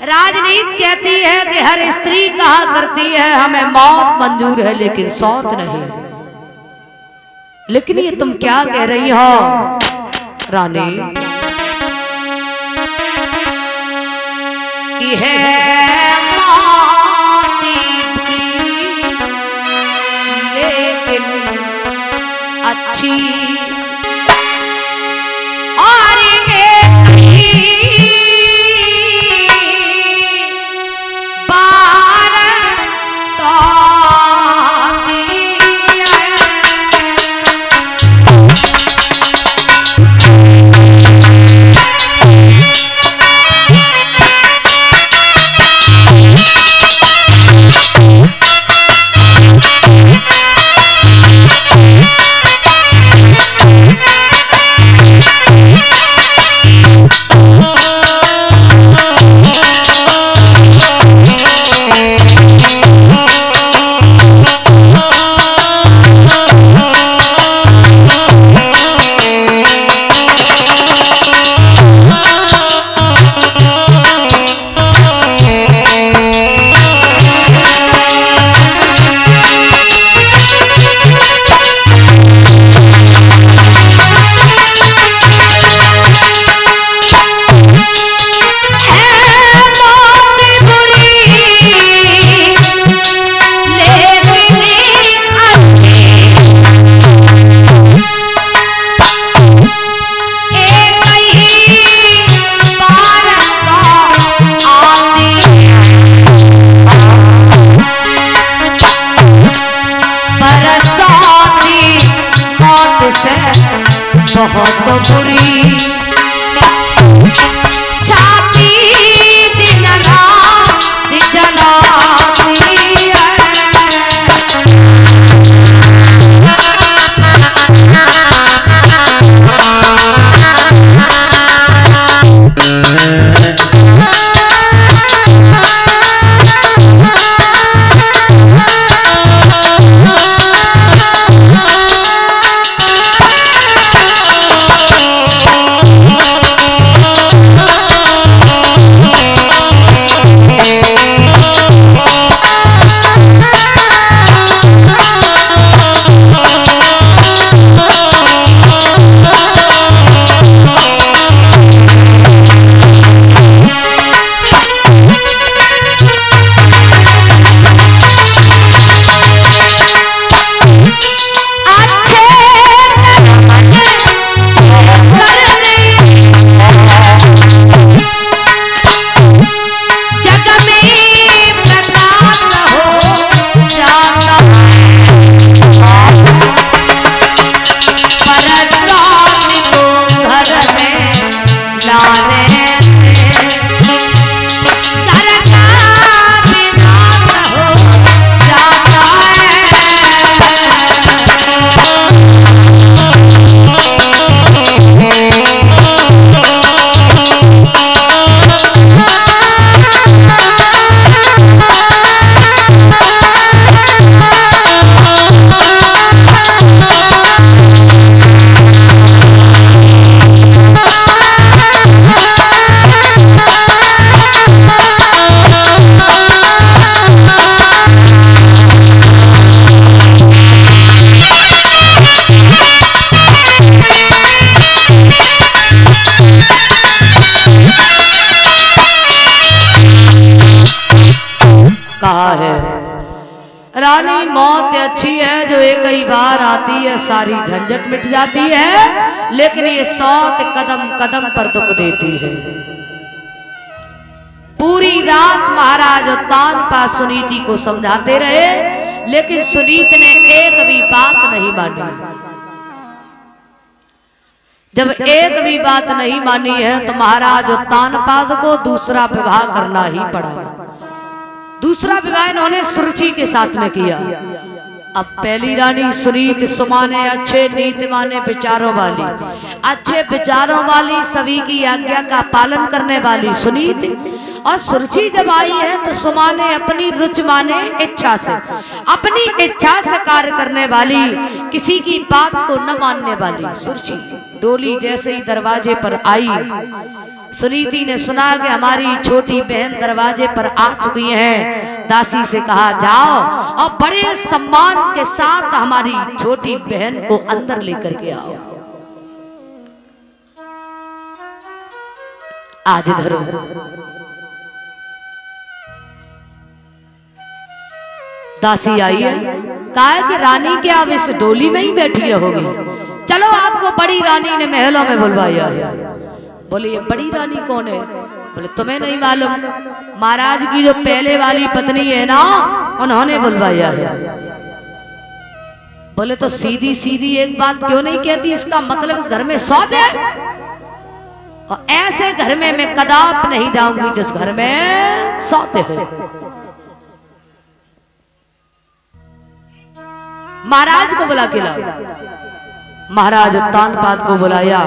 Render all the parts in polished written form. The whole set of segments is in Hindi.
राजनीति कहती है कि हर स्त्री कहा करती है हमें मौत मंजूर है लेकिन सौत नहीं। लेकिन ये तुम क्या कह रही हो रानी कि है मौती बुरी लेकिन अच्छी और बहुत बुरी छाती दिन रात जलाती है। कहा है रानी मौत अच्छी है जो एक ही बार आती है सारी झंझट मिट जाती है, लेकिन ये सौत कदम कदम पर दुख देती है। पूरी रात महाराज तानपा सुनीति को समझाते रहे, लेकिन सुनीति ने एक भी बात नहीं मानी। जब एक भी बात नहीं मानी है तो महाराज तानपाद को दूसरा विवाह करना ही पड़ा। दूसरा विवाह इन्होंने सुरुचि के साथ में किया। अब पहली रानी सुनीति सुमाने अच्छे नीति माने विचारों वाली, अच्छे विचारों वाली, सभी की आज्ञा का पालन करने वाली सुनीति, और सुरुचि जब आई है तो सुमाने अपनी रुच माने इच्छा से, अपनी इच्छा से कार्य करने वाली, किसी की बात को न मानने वाली सुरुचि। डोली जैसे ही दरवाजे पर आई सुनीति ने सुना कि हमारी छोटी बहन दरवाजे पर आ चुकी है। दासी से कहा जाओ और बड़े सम्मान के साथ हमारी छोटी बहन को अंदर लेकर के आओ। आज धरो। दासी आई है, कहा कि रानी क्या आप इस डोली में ही बैठी रहोगी? चलो आपको बड़ी रानी ने महलों में बुलवाया है। बोले ये बड़ी रानी कौन है? बोले तुम्हें नहीं मालूम, महाराज की जो पहले वाली पत्नी है ना, उन्होंने बुलवाया है। बोले तो सीधी सीधी एक बात क्यों नहीं कहती? इसका मतलब इस घर में सौत है, और ऐसे घर में मैं कदाप नहीं जाऊंगी जिस घर में सौते हो। महाराज को बुला के लाओ। महाराज उत्तानपाद को बुलाया।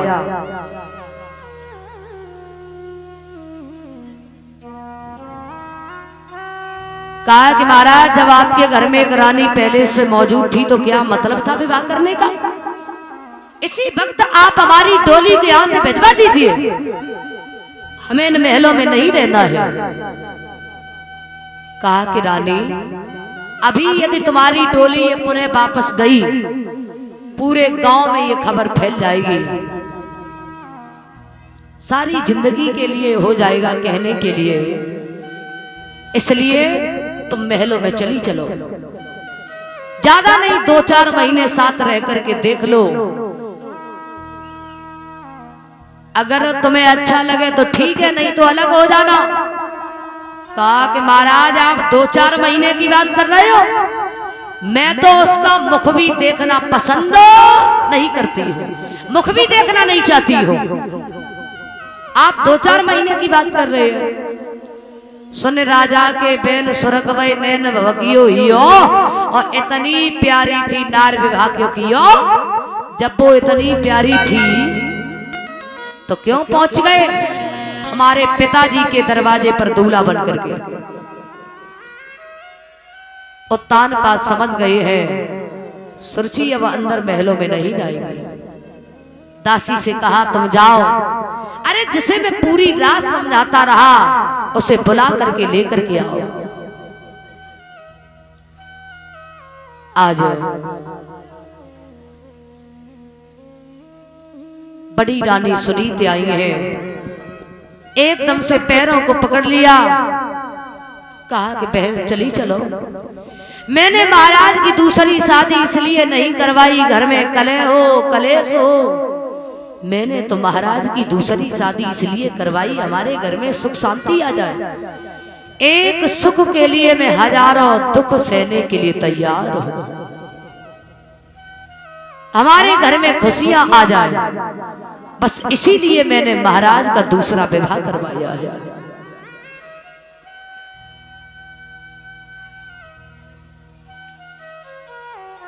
कहा कि महाराज जब आपके घर में एक रानी पहले से मौजूद थी तो क्या मतलब था विवाह करने का? इसी वक्त आप हमारी डोली को यहां से भिजवा दीजिए, हमें इन महलों में नहीं रहना है। कहा कि रानी अभी यदि तुम्हारी डोली ये पुनः वापस गई, पूरे गांव में ये खबर फैल जाएगी, सारी जिंदगी के लिए हो जाएगा कहने के लिए, इसलिए तुम महलों में चली चलो। ज्यादा नहीं 2-4 महीने साथ रह करके देख लो, अगर तुम्हें अच्छा लगे तो ठीक है, नहीं तो अलग हो जाना। कहा कि महाराज आप 2-4 महीने की बात कर रहे हो, मैं तो उसका मुख भी देखना पसंद नहीं करती हूँ, मुख भी देखना नहीं चाहती हूँ। आप 2-4 महीने की बात कर रहे हो। सुन राजा के बेन सुरग वै नैन भवकियो हियो, और इतनी प्यारी थी नार विवाह क्यों कियो? जब वो इतनी प्यारी थी तो क्यों पहुंच गए हमारे पिताजी के दरवाजे पर दूल्हा बन करके? उत्तानपाद समझ गए हैं सुरुचि अब अंदर महलों में नहीं जाएगी। दासी से कहा तुम जाओ, अरे जिसे मैं पूरी रात समझाता रहा उसे बुला करके लेकर के आओ। आज बड़ी रानी सुनीति आई है, एकदम से पैरों को पकड़ लिया। कहा कि बहन चली चलो, मैंने महाराज की दूसरी शादी इसलिए नहीं करवाई घर में कलह हो कलेश हो, मैंने तो महाराज की दूसरी शादी इसलिए करवाई हमारे घर में सुख शांति आ जाए। एक सुख के लिए मैं हजारों दुख सहने के लिए तैयार हूं, हमारे घर में खुशियां आ जाए, बस इसीलिए मैंने महाराज का दूसरा विवाह करवाया है।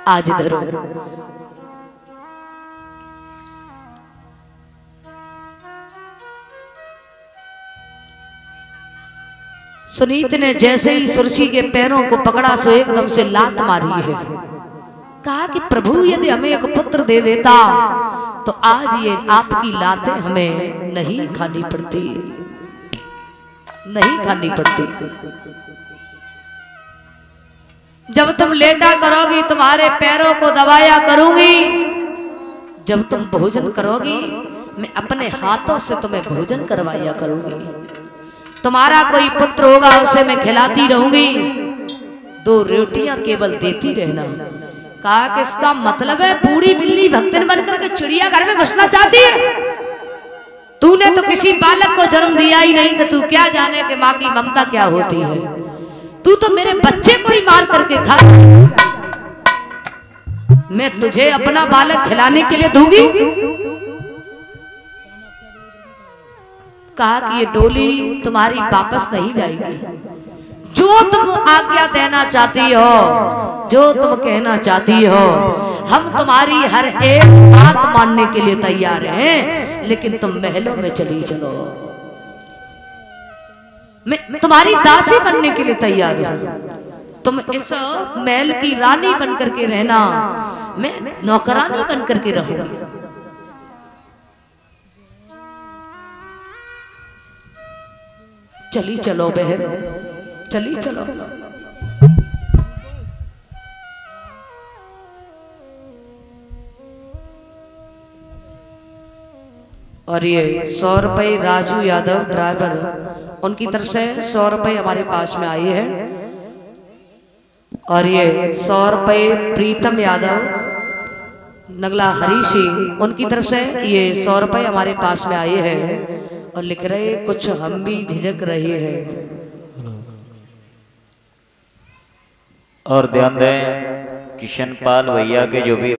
आज धरो। सुनीत ने जैसे ही सुरुचि के पैरों को पकड़ा सो एकदम से लात मारी है। कहा कि प्रभु यदि हमें एक पुत्र दे देता तो आज ये आपकी लातें हमें नहीं खानी पड़ती, नहीं खानी पड़ती। जब तुम लेटा करोगी तुम्हारे पैरों को दबाया करूंगी, जब तुम भोजन करोगी मैं अपने हाथों से तुम्हें भोजन करवाया करूंगी, तुम्हारा कोई पुत्र होगा उसे मैं खिलाती रहूंगी, 2 रोटियां केवल देती रहना। कहा कि इसका मतलब है बूढ़ी बिल्ली भक्तन बनकर के चिड़िया घर में घुसना चाहती है? तूने तो किसी बालक को जन्म दिया ही नहीं, तो तू क्या जाने कि माँ की ममता क्या होती है? तू तो मेरे बच्चे को ही मार करके खा, मैं तुझे अपना बालक खिलाने के लिए दूंगी? कहा कि ये डोली तुम्हारी वापस नहीं जाएगी, जो तुम आज्ञा देना चाहती हो, जो तुम कहना चाहती हो, हम तुम्हारी हर एक बात मानने के लिए तैयार हैं, लेकिन तुम महलों में चली चलो, मैं तुम्हारी दासी बनने के लिए तैयार हूं, तुम इस महल की रानी बनकर के रहना, मैं नौकरानी बनकर के रहूंगी। चली चलो बहन, चली चलो। और ये 100 रुपये राजू यादव ड्राइवर, उनकी तरफ से 100 रुपये हमारे पास में आई है। और ये 100 रुपये प्रीतम यादव नगला हरी सिंह, उनकी तरफ से ये 100 रुपये हमारे पास में आए हैं। और लिख रहे कुछ हम भी झिझक रहे हैं। और ध्यान दें किशन पाल भैया के जो भी